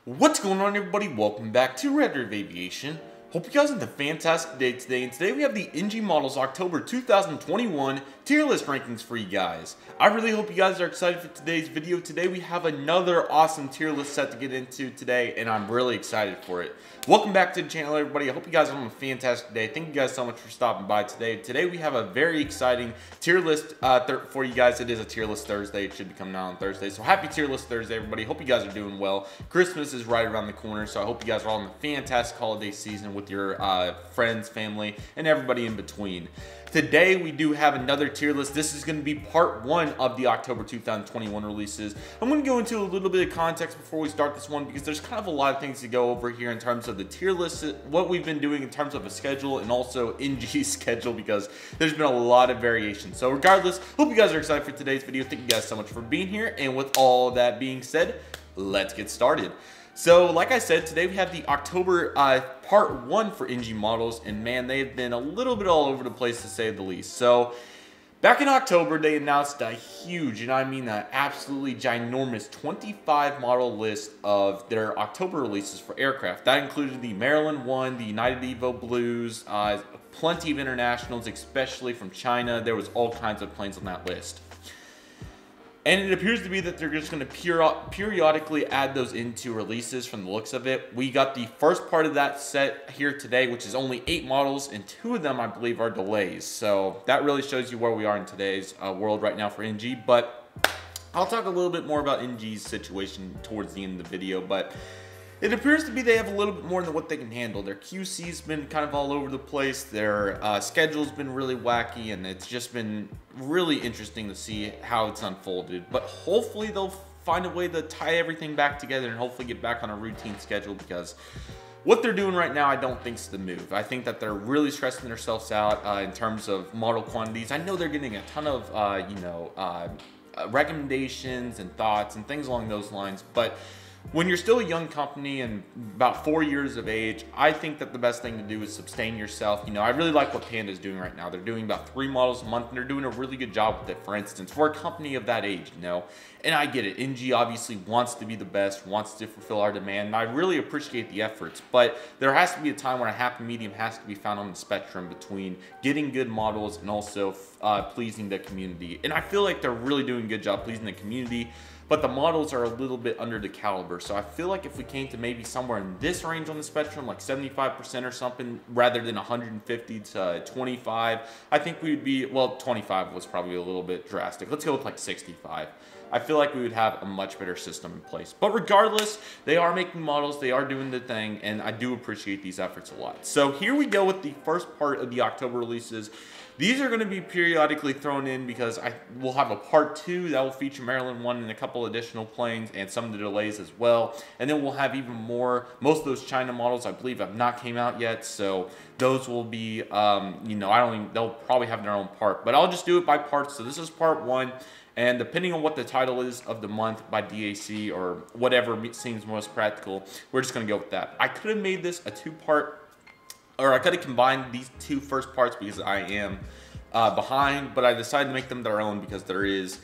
What's going on, everybody? Welcome back to Redriveraviation. Hope you guys had a fantastic day today. And today we have the NG Models October 2021 tier list rankings for you guys. I really hope you guys are excited for today's video. Today we have another awesome tier list set to get into today, and I'm really excited for it. Welcome back to the channel, everybody. I hope you guys are having a fantastic day. Thank you guys so much for stopping by today. Today we have a very exciting tier list for you guys. It is a tier list Thursday. It should be coming out on Thursday. So happy tier list Thursday, everybody. Hope you guys are doing well. Christmas is right around the corner, so I hope you guys are all in a fantastic holiday season with your friends, family, and everybody in between. Today we do have another tier list. This is going to be part one of the October 2021 releases. I'm going to go into a little bit of context before we start this one because there's kind of a lot of things to go over here in terms of the tier list, what we've been doing in terms of a schedule, and also NG's schedule because there's been a lot of variation. So regardless, hope you guys are excited for today's video. Thank you guys so much for being here, and with all that being said, let's get started. So, like I said, today we have the October part one for NG models, and man, they've been a little bit all over the place to say the least. So, back in October, they announced a huge, and I mean an absolutely ginormous 25 model list of their October releases for aircraft. That included the Maryland 1, the United Evo Blues, plenty of internationals, especially from China. There was all kinds of planes on that list. And it appears to be that they're just going to periodically add those into releases from the looks of it. We got the first part of that set here today, which is only 8 models, and 2 of them, I believe, are delays. So that really shows you where we are in today's world right now for NG. But I'll talk a little bit more about NG's situation towards the end of the video. But it appears to be they have a little bit more than what they can handle. Their QC's been kind of all over the place. Their schedule's been really wacky, and it's just been really interesting to see how it's unfolded. But hopefully they'll find a way to tie everything back together and hopefully get back on a routine schedule, because what they're doing right now, I don't think is the move. I think that they're really stressing themselves out in terms of model quantities. I know they're getting a ton of, recommendations and thoughts and things along those lines, but when you're still a young company and about 4 years of age, I think that the best thing to do is sustain yourself. You know, I really like what Panda's doing right now. They're doing about 3 models a month, and they're doing a really good job with it, for instance, for a company of that age, you know. And I get it. NG obviously wants to be the best, wants to fulfill our demand, and I really appreciate the efforts. But there has to be a time when a happy medium has to be found on the spectrum between getting good models and also pleasing the community. And I feel like they're really doing a good job pleasing the community, but the models are a little bit under the caliber. So I feel like if we came to maybe somewhere in this range on the spectrum, like 75% or something, rather than 150 to 25, I think we'd be, well, 25 was probably a little bit drastic. Let's go with like 65. I feel like we would have a much better system in place. But regardless, they are making models, they are doing the thing, and I do appreciate these efforts a lot. So here we go with the first part of the October releases. These are going to be periodically thrown in because we'll have a part 2 that will feature Maryland 1 and a couple additional planes and some of the delays as well. And then we'll have even more. Most of those China models, I believe, have not came out yet. So those will be, they'll probably have their own part. But I'll just do it by parts. So this is part 1. And depending on what the title is of the month by DAC or whatever seems most practical, we're just going to go with that. I could have made this a 2-part, or I could have combined these 2 first parts because I am behind, but I decided to make them their own because there is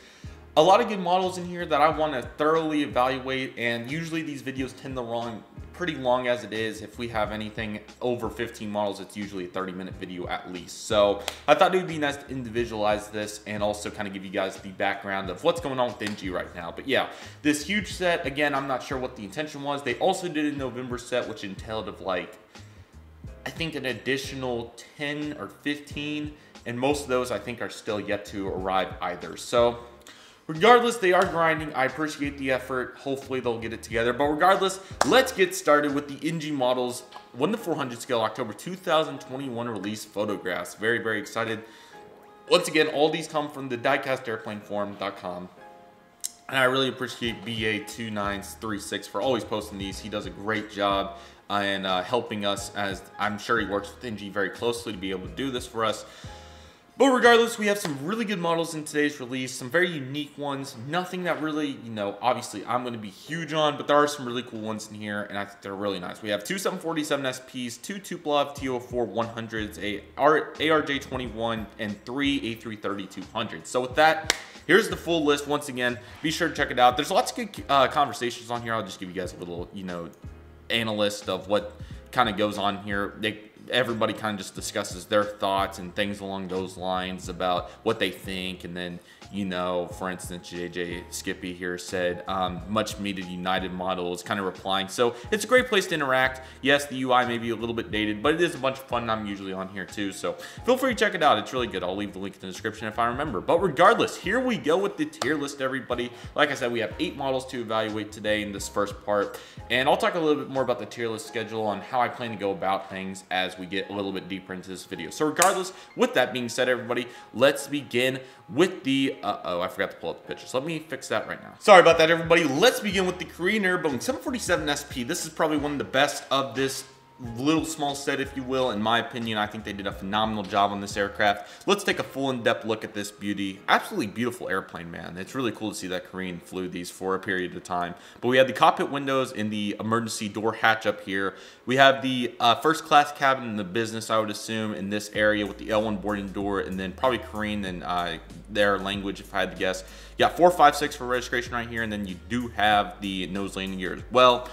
a lot of good models in here that I want to thoroughly evaluate, and usually these videos tend to run pretty long as it is. If we have anything over 15 models, it's usually a 30-minute video at least. So I thought it would be nice to individualize this and also kind of give you guys the background of what's going on with NG right now. But yeah, this huge set, again, I'm not sure what the intention was. They also did a November set, which entailed of like, I think an additional 10 or 15, and most of those I think are still yet to arrive either. So regardless, they are grinding. I appreciate the effort. Hopefully they'll get it together. But regardless, let's get started with the NG models 1 to 400 scale October 2021 release photographs. Very, very excited. Once again, all these come from the diecastairplaneforum.com. And I really appreciate BA2936 for always posting these. He does a great job and helping us, as I'm sure he works with NG very closely to be able to do this for us. But regardless, we have some really good models in today's release, some very unique ones, nothing that really, obviously I'm going to be huge on, but there are some really cool ones in here, and I think they're really nice. We have 2 747 SPs, 2 Tupolev Tu204100s, a ARJ21, and 3 A330200s. So with that, here's the full list. Once again, be sure to check it out. There's lots of good conversations on here. I'll just give you guys a little, you know, analyst of what kind of goes on here. Everybody kind of just discusses their thoughts and things along those lines about what they think. And then, you know, for instance, JJ Skippy here said, much needed United model is kind of replying. So it's a great place to interact. Yes, the UI may be a little bit dated, but it is a bunch of fun. I'm usually on here too. So feel free to check it out. It's really good. I'll leave the link in the description if I remember. But regardless, here we go with the tier list, everybody. Like I said, we have 8 models to evaluate today in this first part. And I'll talk a little bit more about the tier list schedule and how I plan to go about things as we get a little bit deeper into this video. So regardless, with that being said, everybody, let's begin with the, I forgot to pull up the pictures. Let me fix that right now. Sorry about that, everybody. Let's begin with the Korean Air Boeing 747 SP. This is probably one of the best of this little small set, if you will. In my opinion, I think they did a phenomenal job on this aircraft. Let's take a full in-depth look at this beauty. Absolutely beautiful airplane, man. It's really cool to see that Korean flew these for a period of time. But we have the cockpit windows and the emergency door hatch up here. We have the first class cabin in the business, I would assume, in this area with the L1 boarding door, and then probably Korean and their language, if I had to guess. You got 456 for registration right here, and then you do have the nose landing gear as well.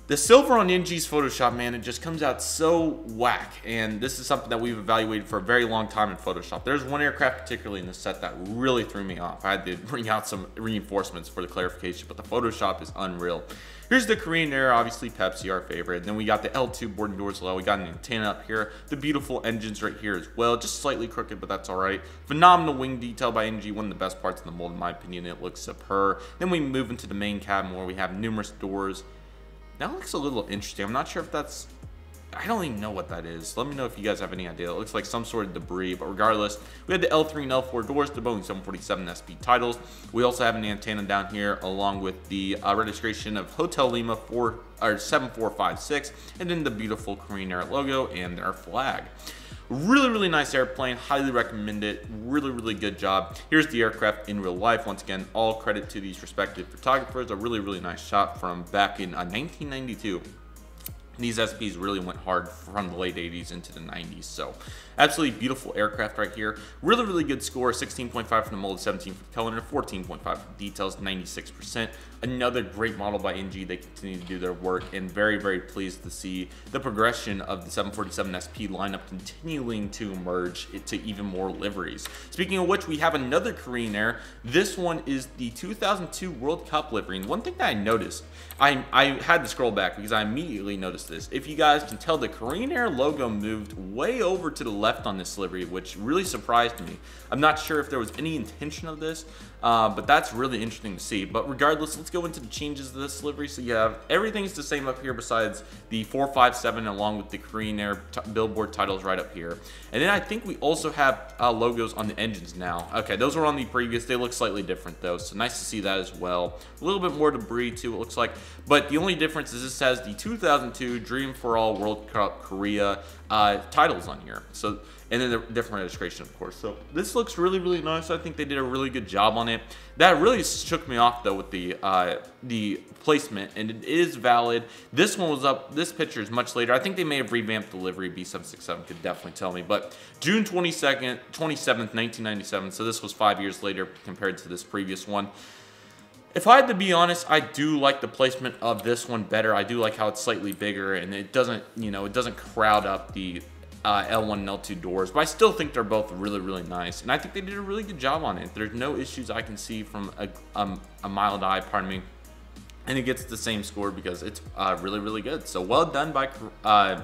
The silver on NG's Photoshop, man, it just comes out so whack. And this is something that we've evaluated for a very long time in Photoshop. There's one aircraft particularly in the set that really threw me off. I had to bring out some reinforcements for the clarification, but the Photoshop is unreal. Here's the Korean Air, obviously Pepsi, our favorite. And then we got the L2 boarding doors as well. We got an antenna up here. The beautiful engines right here as well. Just slightly crooked, but that's all right. Phenomenal wing detail by NG. One of the best parts in the mold, in my opinion. It looks superb. Then we move into the main cabin where we have numerous doors. That looks a little interesting. I'm not sure if that's, I don't even know what that is. Let me know if you guys have any idea. It looks like some sort of debris, but regardless, we have the L3 and L4 doors, the Boeing 747 SP titles. We also have an antenna down here along with the registration of Hotel Lima 7456, and then the beautiful Korean Air logo and their flag. Really, really nice airplane. Highly recommend it. Really, really good job. Here's the aircraft in real life. Once again, all credit to these respective photographers. A really, really nice shot from back in 1992. These SPs really went hard from the late 80s into the 90s. So absolutely beautiful aircraft right here. Really, really good score. 16.5 from the mold, 17 for the color, and 14.5 for the details, 96%. Another great model by NG. They continue to do their work, and very, very pleased to see the progression of the 747 SP lineup continuing to emerge to even more liveries. Speaking of which, we have another Korean Air. This one is the 2002 World Cup livery. And one thing that I noticed, I had to scroll back because I immediately noticed this. If you guys can tell, the Korean Air logo moved way over to the left on this livery, which really surprised me. I'm not sure if there was any intention of this, but that's really interesting to see. But regardless, let's go into the changes of this livery. So you have everything's the same up here besides the 457 along with the Korean Air billboard titles right up here. And then I think we also have logos on the engines now. Okay, those were on the previous. They look slightly different though, so nice to see that as well. A little bit more debris too, it looks like. But the only difference is this has the 2002 Dream for All World Cup Korea titles on here. So, and then the different registration, of course. So this looks really, really nice. I think they did a really good job on it. That really shook me off though with the placement, and it is valid. This one was up. This picture is much later. I think they may have revamped the livery. B767 could definitely tell me, but June 27th, 1997. So this was 5 years later compared to this previous one. If I had to be honest, I do like the placement of this one better. I do like how it's slightly bigger, and it doesn't, you know, it doesn't crowd up the L1 and L2 doors, but I still think they're both really, really nice, and I think they did a really good job on it. There's no issues I can see from a mild eye, pardon me, and it gets the same score because it's really, really good. So well done by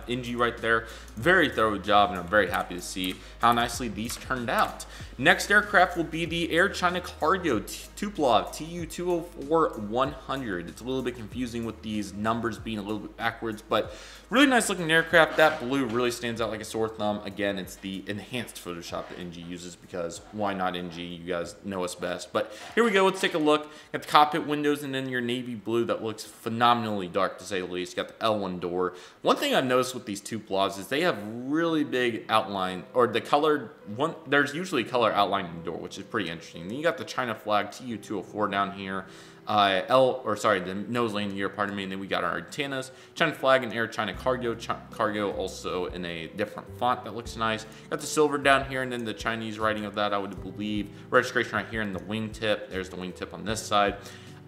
NG right there. Very thorough job, and I'm very happy to see how nicely these turned out. Next aircraft will be the Air China Cargo Tupolev Tu204100. It's a little bit confusing with these numbers being a little bit backwards, but really nice looking aircraft. That blue really stands out like a sore thumb. Again, it's the enhanced Photoshop that NG uses because why not NG? You guys know us best. But here we go. Let's take a look at the cockpit windows and then your navy blue that looks phenomenally dark to say the least. You got the L1 door. One thing I've noticed with these Tupolevs is they have really big outline, or the colored one. There's usually color outline in the door, which is pretty interesting. Then you got the China flag Tu204 down here. the nose landing gear, pardon me, and then we got our antennas, China flag and Air China cargo also in a different font that looks nice. Got the silver down here and then the Chinese writing of that, I would believe. Registration right here in the wingtip. There's the wingtip on this side.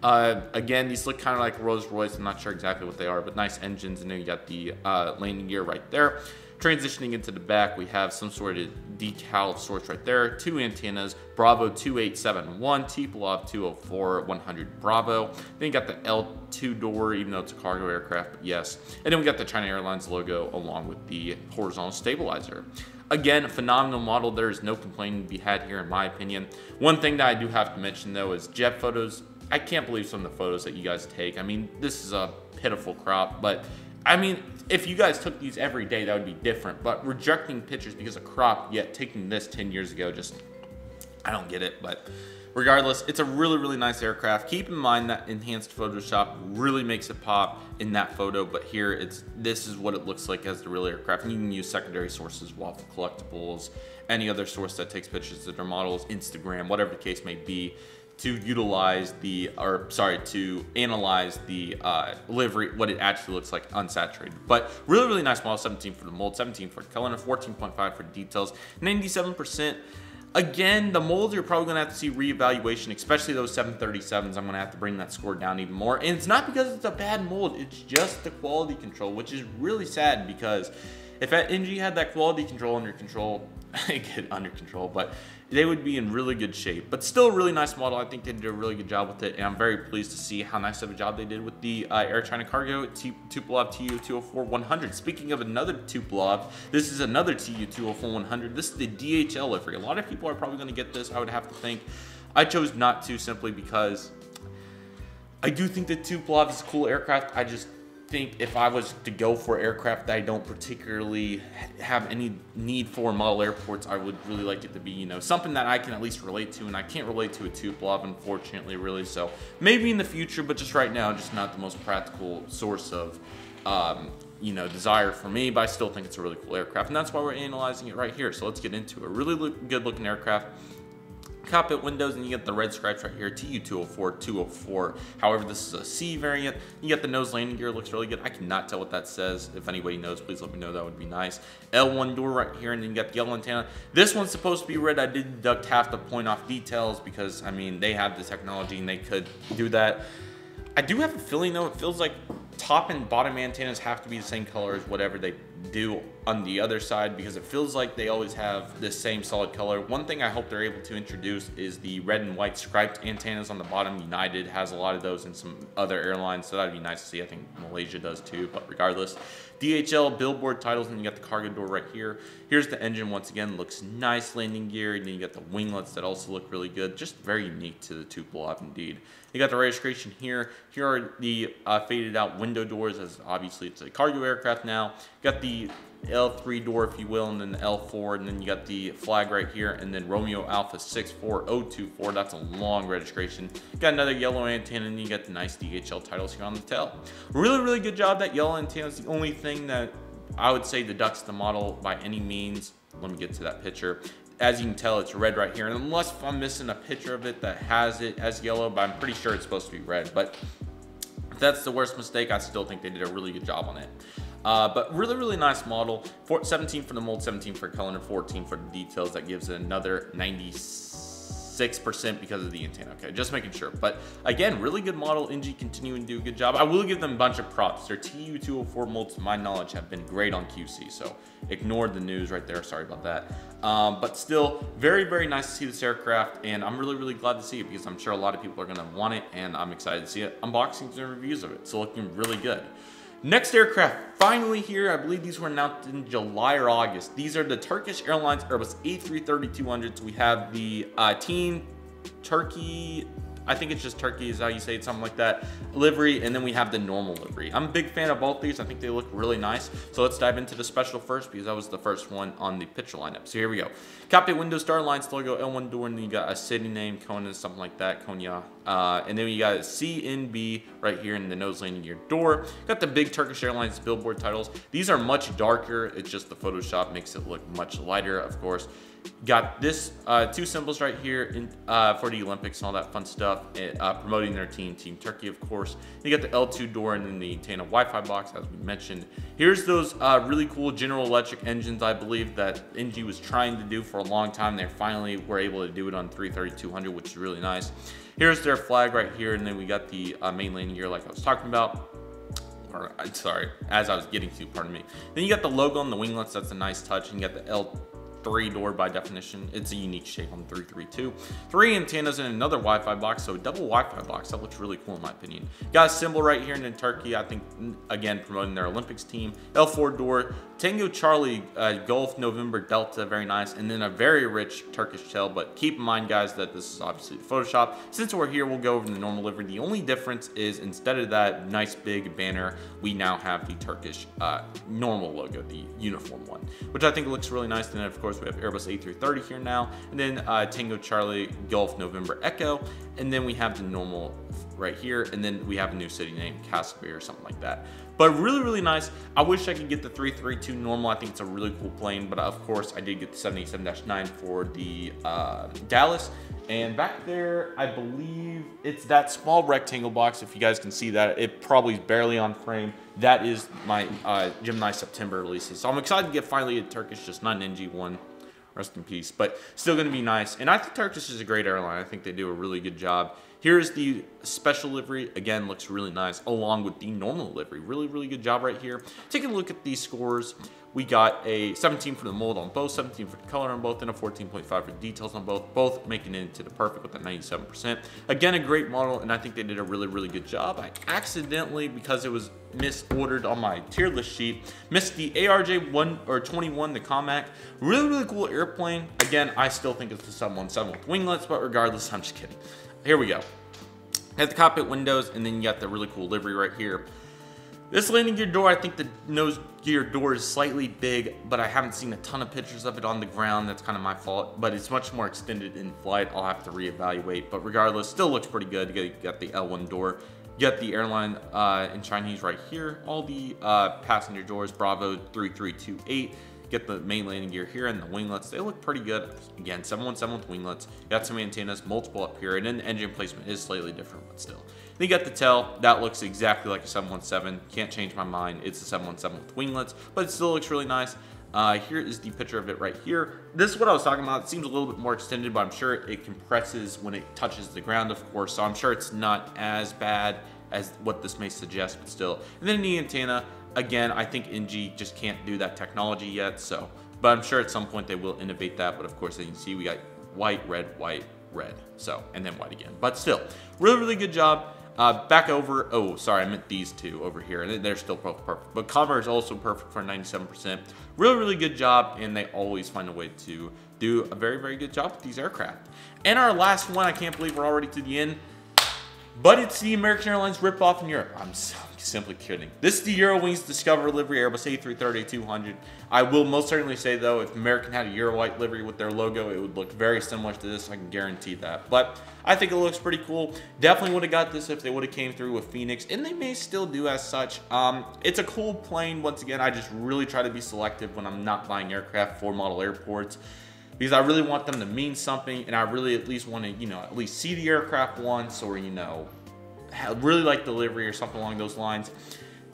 Again, these look kind of like Rolls-Royce. I'm not sure exactly what they are, but nice engines. And then you got the landing gear right there. Transitioning into the back, we have some sort of decal of sorts right there. 2 antennas, Bravo 2871, Tupolev 204-100 Bravo. Then you got the L2 door, even though it's a cargo aircraft, but yes. And then we got the China Airlines logo along with the horizontal stabilizer. Again, a phenomenal model. There is no complaining to be had here in my opinion. One thing that I do have to mention though is jet photos. I can't believe some of the photos that you guys take. I mean, this is a pitiful crop, but I mean, if you guys took these every day, that would be different. But rejecting pictures because of crop, yet taking this 10 years ago, just, I don't get it. But regardless, it's a really, really nice aircraft. Keep in mind that enhanced Photoshop really makes it pop in that photo. But here, this is what it looks like as the real aircraft. And you can use secondary sources, Waffle Collectibles, any other source that takes pictures of their models, Instagram, whatever the case may be, to utilize to analyze the livery, what it actually looks like unsaturated. But really, really nice model, 17 for the mold, 17 for the color, and 14.5 for details, 97%. Again, the molds, you're probably gonna have to see reevaluation, especially those 737s. I'm gonna have to bring that score down even more. And it's not because it's a bad mold, it's just the quality control, which is really sad because if NG had that quality control under control, but they would be in really good shape. But still a really nice model. I think they did a really good job with it, and I'm very pleased to see how nice of a job they did with the Air China Cargo Tupolev Tu204100. Speaking of another Tupolev, this is another Tu204100. This is the DHL livery. A lot of people are probably going to get this, I would have to think. I chose not to simply because I do think that Tupolev is a cool aircraft. I just think if I was to go for aircraft that I don't particularly have any need for model airports, I would really like it to be, you know, something that I can at least relate to, and I can't relate to a Tupolev, unfortunately, really. So maybe in the future, but just right now, just not the most practical source of, you know, desire for me. But I still think it's a really cool aircraft, and that's why we're analyzing it right here. So let's get into it. Really good looking aircraft. Cockpit windows, and you get the red stripes right here, Tu204204. However, this is a C variant. You get the nose landing gear, looks really good. I cannot tell what that says. If anybody knows, please let me know. That would be nice. L1 door right here, and then you got the yellow antenna. This one's supposed to be red. I did deduct half the point off details because, I mean, they have the technology and they could do that. I do have a feeling, though, it feels like top and bottom antennas have to be the same color as whatever they do on the other side, because it feels like they always have the same solid color. One thing I hope they're able to introduce is the red and white striped antennas on the bottom. United has a lot of those, and some other airlines, so that'd be nice to see. I think Malaysia does too, but regardless. DHL billboard titles, and you got the cargo door right here. Here's the engine once again, looks nice, landing gear, and then you got the winglets that also look really good. Just very unique to the Tupolev indeed. You got the registration here. Here are the faded out window doors, as obviously it's a cargo aircraft now. You got the L3 door, if you will, and then the L4, and then you got the flag right here, and then Romeo Alpha 64024. That's a long registration. You got another yellow antenna, and you got the nice DHL titles here on the tail. Really good job. That yellow antenna is the only thing that I would say deducts the model by any means. Let me get to that picture. As you can tell, it's red right here, and unless if I'm missing a picture of it that has it as yellow, but I'm pretty sure it's supposed to be red. But if that's the worst mistake, I still think they did a really good job on it. But really nice model. 17 for the mold, 17 for color, and 14 for the details. That gives it another 96% because of the antenna. Okay, just making sure. But again, really good model. NG continuing to do a good job. I will give them a bunch of props. Their Tu204 molds, to my knowledge, have been great on QC. So ignored the news right there. Sorry about that. But still, very nice to see this aircraft, and I'm really glad to see it because I'm sure a lot of people are going to want it, and I'm excited to see it. Unboxings and reviews of it. So looking really good. Next aircraft, finally here. I believe these were announced in July or August. These are the Turkish Airlines Airbus A330200. We have the Team Turkey, I think it's just Turkey is how you say it, something like that, livery, and then we have the normal livery. I'm a big fan of both these. I think they look really nice. So let's dive into the special first because that was the first one on the picture lineup. So here we go. Cockpit window, Star Alliance logo, L1 door, and then you got a city name, Kona, something like that, Konya. And then we got C and B right here in the nose landing gear door. Got the big Turkish Airlines billboard titles. These are much darker. It's just the Photoshop makes it look much lighter, of course. Got this two symbols right here for the Olympics and all that fun stuff, promoting their team, Team Turkey, of course. You got the L2 door and then the antenna Wi-Fi box, as we mentioned. Here's those really cool General Electric engines, I believe, that NG was trying to do for a long time. They finally were able to do it on 33200, which is really nice. Here's their flag right here, and then we got the main landing gear like I was talking about. Or, sorry, as I was getting to, pardon me. Then you got the logo on the winglets, that's a nice touch, and you got the L3 door by definition. It's a unique shape on 332. 3 antennas and another Wi-Fi box, so a double Wi-Fi box. That looks really cool in my opinion. Got a symbol right here in Turkey, I think, again, promoting their Olympics team. L4 door, Tango Charlie, Golf November Delta, very nice. And then a very rich Turkish tail, but keep in mind, guys, that this is obviously Photoshop. Since we're here, we'll go over the normal livery. The only difference is instead of that nice big banner, we now have the Turkish normal logo, the uniform one, which I think looks really nice. And then, of course, we have Airbus A330200 here now, and then Tango Charlie Golf November Echo, and then we have the normal right here, and then we have a new city name, Castlebay or something like that. But really, really nice. I wish I could get the 332 normal. I think it's a really cool plane, but of course I did get the 787-9 for the Dallas. And back there, I believe it's that small rectangle box. If you guys can see that, it probably is barely on frame. That is my Gemini September releases. So I'm excited to get finally a Turkish, just not an NG one. Rest in peace, but still going to be nice. And I think Turkish is a great airline. I think they do a really good job. Here's the special livery. Again, looks really nice, along with the normal livery. Really, really good job right here. Taking a look at these scores, we got a 17 for the mold on both, 17 for the color on both, and a 14.5 for the details on both making it into the perfect with a 97%. Again, a great model, and I think they did a really, really good job. I accidentally, because it was misordered on my tier list sheet, missed the ARJ-21, the Comac. Really, really cool airplane. Again, I still think it's the 717 with winglets, but regardless, I'm just kidding. Here we go. Have the cockpit windows, and then you got the really cool livery right here. This landing gear door, I think the nose gear door is slightly big, but I haven't seen a ton of pictures of it on the ground. That's kind of my fault, but it's much more extended in flight. I'll have to reevaluate, but regardless, still looks pretty good. You got the L1 door. You got the airline in Chinese right here. All the passenger doors, Bravo 3328. Get the main landing gear here and the winglets. They look pretty good. Again, 717 with winglets. You got some antennas, multiple up here, and then the engine placement is slightly different, but still. Then you got the tail. That looks exactly like a 717. Can't change my mind. It's a 717 with winglets, but it still looks really nice. Here is the picture of it right here. This is what I was talking about. It seems a little bit more extended, but I'm sure it compresses when it touches the ground, of course, so I'm sure it's not as bad as what this may suggest, but still. And then the antenna. Again, I think NG just can't do that technology yet, so, but I'm sure at some point they will innovate that. But of course, as you can see, we got white, red, so, and then white again. But still, really, really good job. Back over, oh, sorry, I meant these two over here, and they're still both perfect. But Comac is also perfect for 97%. Really, really good job, and they always find a way to do a very, very good job with these aircraft. And our last one, I can't believe we're already to the end, but it's the American Airlines ripoff in Europe. I'm simply kidding. This is the Eurowings Discover livery, Airbus A330200. I will most certainly say, though, if American had a Euro white livery with their logo, it would look very similar to this. I can guarantee that. But I think it looks pretty cool. Definitely would have got this if they would have came through with Phoenix, and they may still do as such. It's a cool plane. Once again, I just really try to be selective when I'm not buying aircraft for model airports, because I really want them to mean something, and I really at least want to, you know, at least see the aircraft once, or, you know, really like the livery or something along those lines.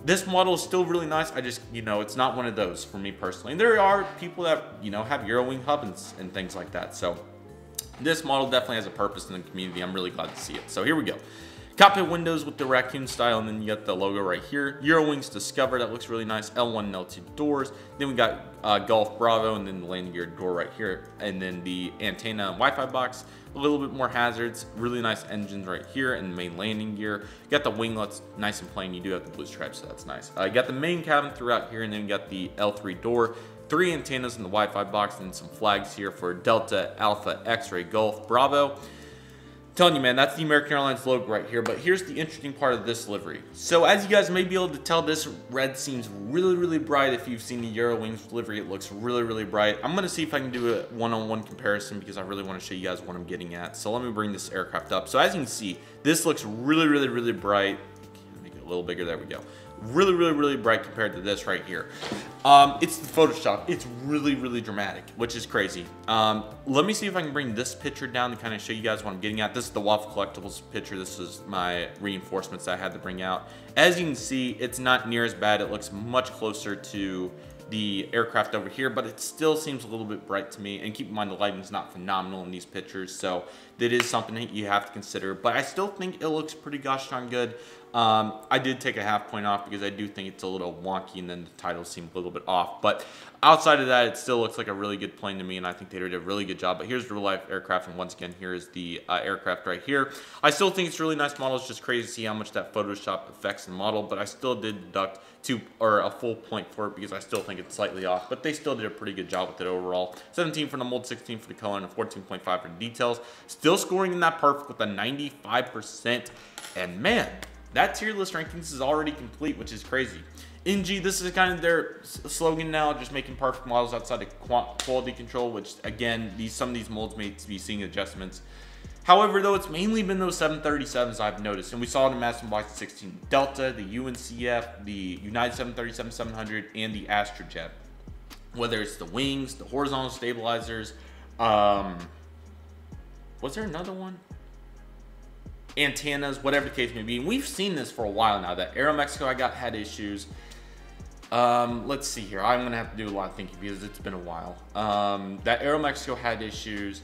This model is still really nice. I just, you know, it's not one of those for me personally. And there are people that, you know, have Eurowing hubs and things like that. So this model definitely has a purpose in the community. I'm really glad to see it. So here we go. Cockpit windows with the raccoon style, and then you got the logo right here. Eurowings Discover, that looks really nice. L1 and L2 doors. Then we got Golf Bravo, and then the landing gear door right here. And then the antenna and Wi-Fi box. A little bit more hazards. Really nice engines right here, and the main landing gear. You got the winglets, nice and plain. You do have the blue stripes, so that's nice. You got the main cabin throughout here, and then you got the L3 door. 3 antennas in the Wi-Fi box, and some flags here for Delta, Alpha, X-Ray, Golf, Bravo. telling you, man, that's the American Airlines logo right here. But here's the interesting part of this livery. So as you guys may be able to tell, this red seems really, really bright. If you've seen the Eurowings livery, it looks really, really bright. I'm gonna see if I can do a one-on-one comparison because I really want to show you guys what I'm getting at. So let me bring this aircraft up. So as you can see, this looks really, really, really bright. Make it a little bigger. There we go. Really, really, really bright compared to this right here. It's the Photoshop. It's really, really dramatic, which is crazy. Let me see if I can bring this picture down to kind of show you guys what I'm getting at. This is the Waffle Collectibles picture. This is my reinforcements that I had to bring out. As you can see, it's not near as bad. It looks much closer to the aircraft over here, but it still seems a little bit bright to me. And keep in mind, the lighting is not phenomenal in these pictures, so that is something that you have to consider. But I still think it looks pretty gosh darn good. I did take a half point off because I do think it's a little wonky, and then the titles seem a little bit off. But outside of that, it still looks like a really good plane to me, and I think they did a really good job. But here's the real life aircraft, and once again, here is the aircraft right here. I still think it's a really nice model. It's just crazy to see how much that Photoshop affects the model, but I still did deduct a full point for it because I still think it's slightly off, but they still did a pretty good job with it overall. 17 for the mold, 16 for the color, and a 14.5 for the details. Still scoring in that perfect with a 95%, and man, that tier list rankings is already complete, which is crazy. NG, this is kind of their slogan now, just making perfect models outside of quality control, which again, some of these molds may be seeing adjustments. However, though, it's mainly been those 737s I've noticed, and we saw it in Master Box 16 Delta, the UNCF, the United 737-700, and the Astrojet. Whether it's the wings, the horizontal stabilizers, was there another one? Antennas, whatever the case may be. And we've seen this for a while now. That Aeromexico had issues. Let's see here. I'm gonna have to do a lot of thinking because it's been a while. That Aeromexico had issues.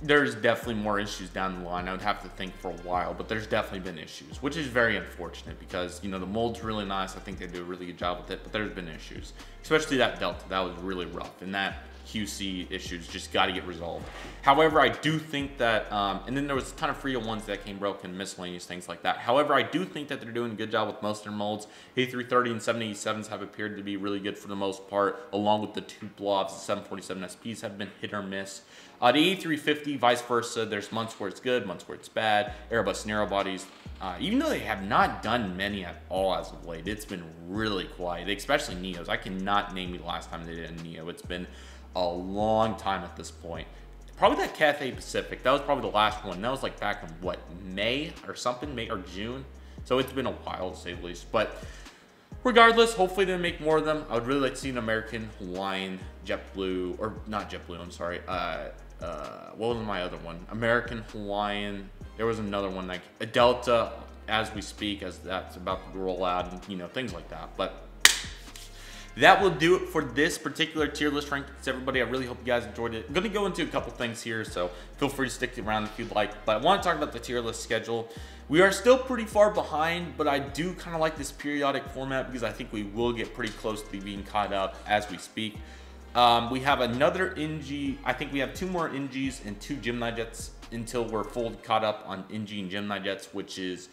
There's definitely more issues down the line. I would have to think for a while, but there's definitely been issues, which is very unfortunate because, you know, the mold's really nice. I think they do a really good job with it, but there's been issues, especially that Delta. That was really rough, and that QC issues just got to get resolved. However, I do think that, and then there was a ton of free ones that came broken, miscellaneous things like that. However, I do think that they're doing a good job with most of their molds. A330 and 787s have appeared to be really good for the most part, along with the two blobs. The 747 SPs have been hit or miss. The A350, vice versa. There's months where it's good, months where it's bad. Airbus narrow bodies, even though they have not done many at all as of late, it's been really quiet, especially Neos. I cannot name you the last time they did a Neo. It's been a long time at this point. Probably that Cathay Pacific. That was probably the last one. That was like back in what, May or something, May or June. So it's been a while to say the least. But regardless, hopefully they make more of them. I would really like to see an American, Hawaiian, JetBlue, or not JetBlue, I'm sorry. What was my other one? American, Hawaiian. There was another one like a Delta as we speak, as that's about to roll out, and you know, things like that. But that will do it for this particular tier list rankings, everybody. I really hope you guys enjoyed it. I'm going to go into a couple things here, so feel free to stick around if you'd like. But I want to talk about the tier list schedule. We are still pretty far behind, but I do kind of like this periodic format because I think we will get pretty close to being caught up as we speak. We have another NG. I think we have 2 more NGs and 2 Gemini jets until we're full caught up on NG and Gemini jets, which is,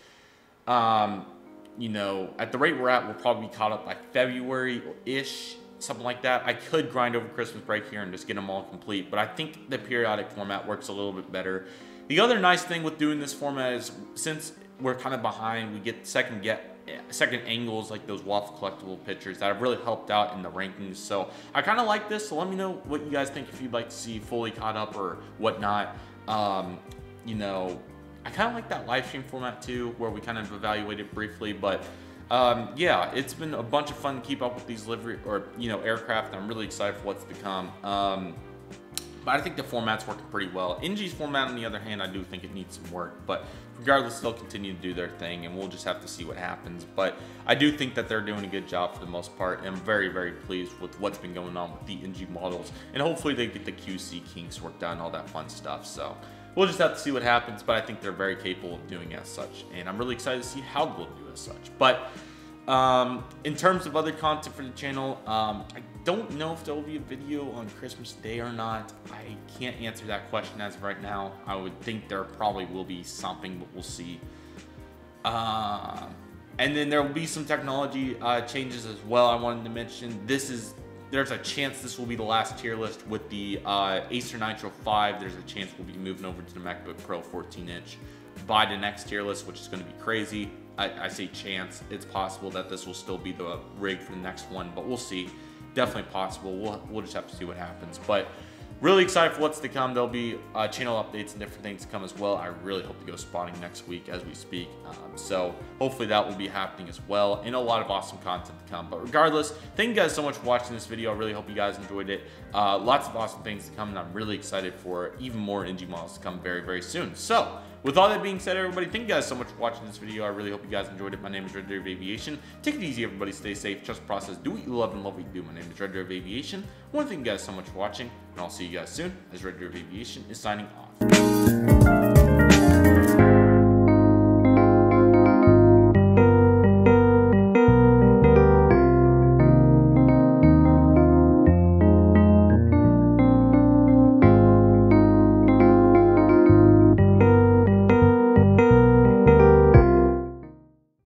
you know, at the rate we're at, we'll probably be caught up by February-ish, something like that. I could grind over Christmas break here and just get them all complete, but I think the periodic format works a little bit better. The other nice thing with doing this format is since we're kind of behind, we get second angles like those waffle collectible pictures that have really helped out in the rankings. So I kind of like this, so let me know what you guys think if you'd like to see fully caught up or whatnot. You know, I kind of like that live stream format too, where we kind of evaluate it briefly, but yeah, it's been a bunch of fun to keep up with these livery or, you know, aircraft. I'm really excited for what's to come. But I think the format's working pretty well. NG's format, on the other hand, I do think it needs some work, but regardless, they'll continue to do their thing, and we'll just have to see what happens. But I do think that they're doing a good job for the most part, and I'm very, very pleased with what's been going on with the NG models, and hopefully they get the QC kinks worked out and all that fun stuff. So we'll just have to see what happens, but I think they're very capable of doing as such, and I'm really excited to see how they'll do as such. But in terms of other content for the channel, I don't know if there will be a video on Christmas Day or not. I can't answer that question as of right now. I would think there probably will be something, but we'll see. And then there will be some technology changes as well I wanted to mention. This is There's a chance this will be the last tier list with the Acer Nitro 5. There's a chance we'll be moving over to the MacBook Pro 14-inch by the next tier list, which is going to be crazy. I say chance. It's possible that this will still be the rig for the next one, but we'll see. Definitely possible. We'll just have to see what happens. But really excited for what's to come. There'll be channel updates and different things to come as well. I really hope to go spotting next week as we speak. So hopefully that will be happening as well, and a lot of awesome content to come. But regardless, thank you guys so much for watching this video. I really hope you guys enjoyed it. Lots of awesome things to come, and I'm really excited for even more NG models to come very, very soon. So with all that being said, everybody, thank you guys so much for watching this video. I really hope you guys enjoyed it. My name is Redriveraviation. Take it easy, everybody. Stay safe. Trust the process. Do what you love and love what you do. My name is Redriveraviation. I want to thank you guys so much for watching, and I'll see you guys soon as Redriveraviation is signing off.